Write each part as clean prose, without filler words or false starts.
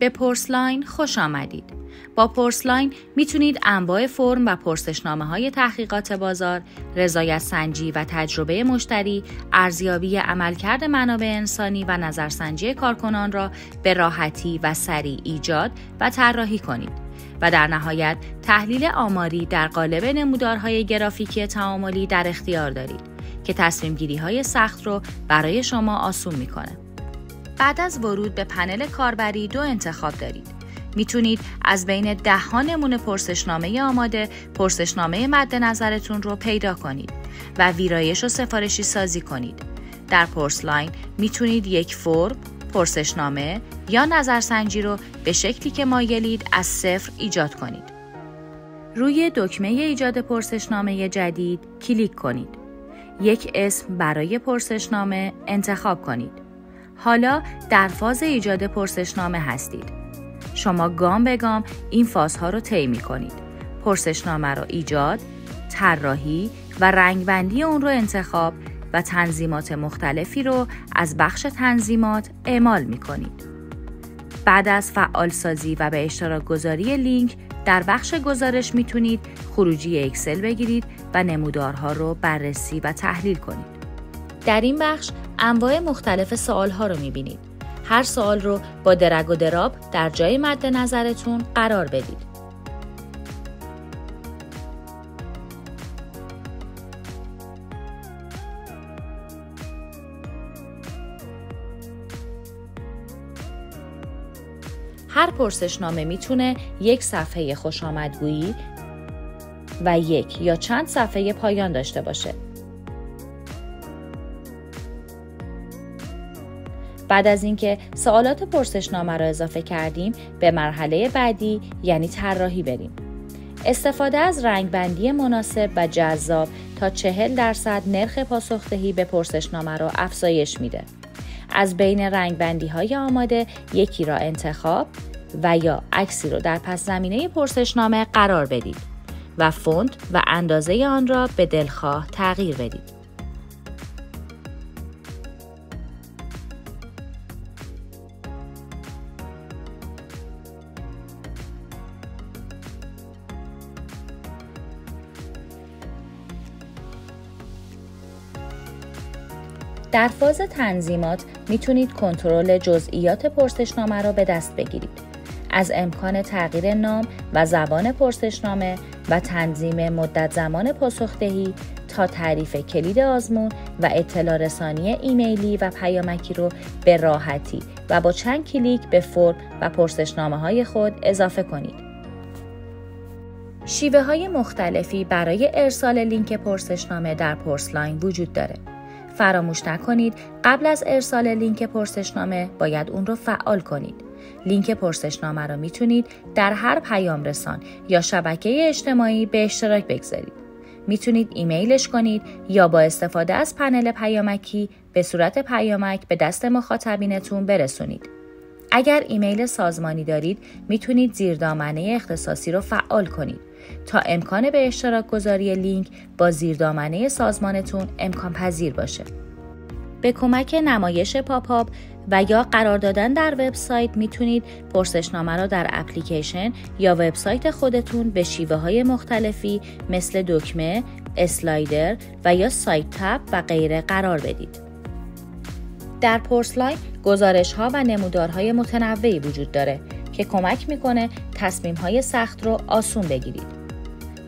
به پرسلاین خوش آمدید. با پرسلاین میتونید انواع فرم و پرسشنامه‌های تحقیقات بازار، رضایت سنجی و تجربه مشتری، ارزیابی عملکرد منابع انسانی و نظرسنجی کارکنان را به راحتی و سریع ایجاد و طراحی کنید و در نهایت تحلیل آماری در قالب نمودارهای گرافیکی تعاملی در اختیار دارید که تصمیم‌گیری‌های سخت رو برای شما آسون می‌کنه. بعد از ورود به پنل کاربری 2 انتخاب دارید. میتونید از بین 10 نمونه پرسشنامه آماده پرسشنامه مد نظرتون رو پیدا کنید و ویرایش و سفارشی سازی کنید. در پرسلاین میتونید یک فرم، پرسشنامه یا نظرسنجی رو به شکلی که مایلید از صفر ایجاد کنید. روی دکمه ایجاد پرسشنامه جدید کلیک کنید. یک اسم برای پرسشنامه انتخاب کنید. حالا در فاز ایجاد پرسشنامه هستید. شما گام به گام این فازها رو طی می‌کنید. پرسشنامه رو ایجاد، طراحی و رنگبندی اون رو انتخاب و تنظیمات مختلفی رو از بخش تنظیمات اعمال می‌کنید. بعد از فعالسازی و به اشتراک گذاری لینک در بخش گزارش میتونید خروجی اکسل بگیرید و نمودارها رو بررسی و تحلیل کنید. در این بخش انواع مختلف سوالها رو میبینید. هر سوال رو با درگ و دراپ در جای مد نظرتون قرار بدید. هر پرسشنامه میتونه یک صفحه خوشامدگویی و یک یا چند صفحه پایان داشته باشه. بعد از اینکه سوالات پرسشنامه را اضافه کردیم، به مرحله بعدی یعنی طراحی بریم. استفاده از رنگبندی مناسب و جذاب تا 40% نرخ پاسخدهی به پرسشنامه را افزایش میده. از بین رنگبندی‌های آماده یکی را انتخاب و یا عکسی را در پس زمینه پرسشنامه قرار بدید و فونت و اندازه آن را به دلخواه تغییر بدید. در فاز تنظیمات میتونید کنترل جزئیات پرسشنامه را به دست بگیرید. از امکان تغییر نام و زبان پرسشنامه و تنظیم مدت زمان پاسخدهی تا تعریف کلید آزمون و اطلاع رسانی ایمیلی و پیامکی رو به راحتی و با چند کلیک به فرم و پرسشنامه‌های خود اضافه کنید. شیوه‌های مختلفی برای ارسال لینک پرسشنامه در پرسلاین وجود داره. فراموش نکنید قبل از ارسال لینک پرسشنامه باید اون رو فعال کنید. لینک پرسشنامه رو میتونید در هر پیام رسان یا شبکه اجتماعی به اشتراک بگذارید. میتونید ایمیلش کنید یا با استفاده از پنل پیامکی به صورت پیامک به دست مخاطبینتون برسونید. اگر ایمیل سازمانی دارید میتونید زیردامنه اختصاصی رو فعال کنید تا امکان به اشتراک گذاری لینک با زیردامنه سازمانتون امکان پذیر باشه. به کمک نمایش پاپ و یا قرار دادن در وبسایت میتونید پرسشنامه را در اپلیکیشن یا وبسایت خودتون به شیوه‌های مختلفی مثل دکمه، اسلایدر و یا سایت تب و غیره قرار بدید. در پرسلاین گزارش‌ها و نمودارهای متنوعی وجود داره که کمک میکنه تصمیم‌های سخت رو آسون بگیرید.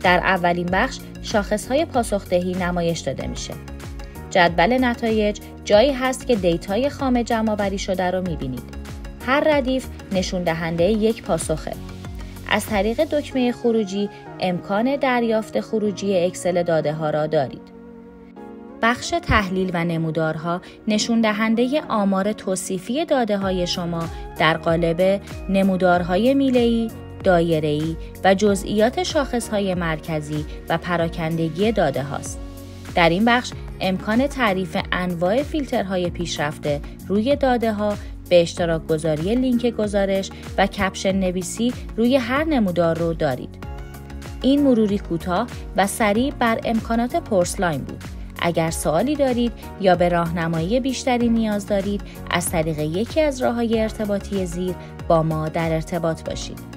در اولین بخش شاخص‌های پاسخدهی نمایش داده میشه. جدول نتایج جایی هست که دیتای خام جمع‌آوری شده رو میبینید. هر ردیف نشون دهنده یک پاسخه. از طریق دکمه خروجی امکان دریافت خروجی اکسل داده ها را دارید. بخش تحلیل و نمودارها نشون دهنده آمار توصیفی داده های شما در قالب نمودارهای میله‌ای، دایره‌ای و جزئیات شاخص‌های مرکزی و پراکندگی داده هاست. در این بخش امکان تعریف انواع فیلترهای پیشرفته روی داده ها، به اشتراک گذاری لینک گزارش و کپشن نویسی روی هر نمودار رو دارید. این مروری کوتاه و سریع بر امکانات پرسلاین بود. اگر سوالی دارید یا به راهنمایی بیشتری نیاز دارید، از طریق یکی از راه‌های ارتباطی زیر با ما در ارتباط باشید.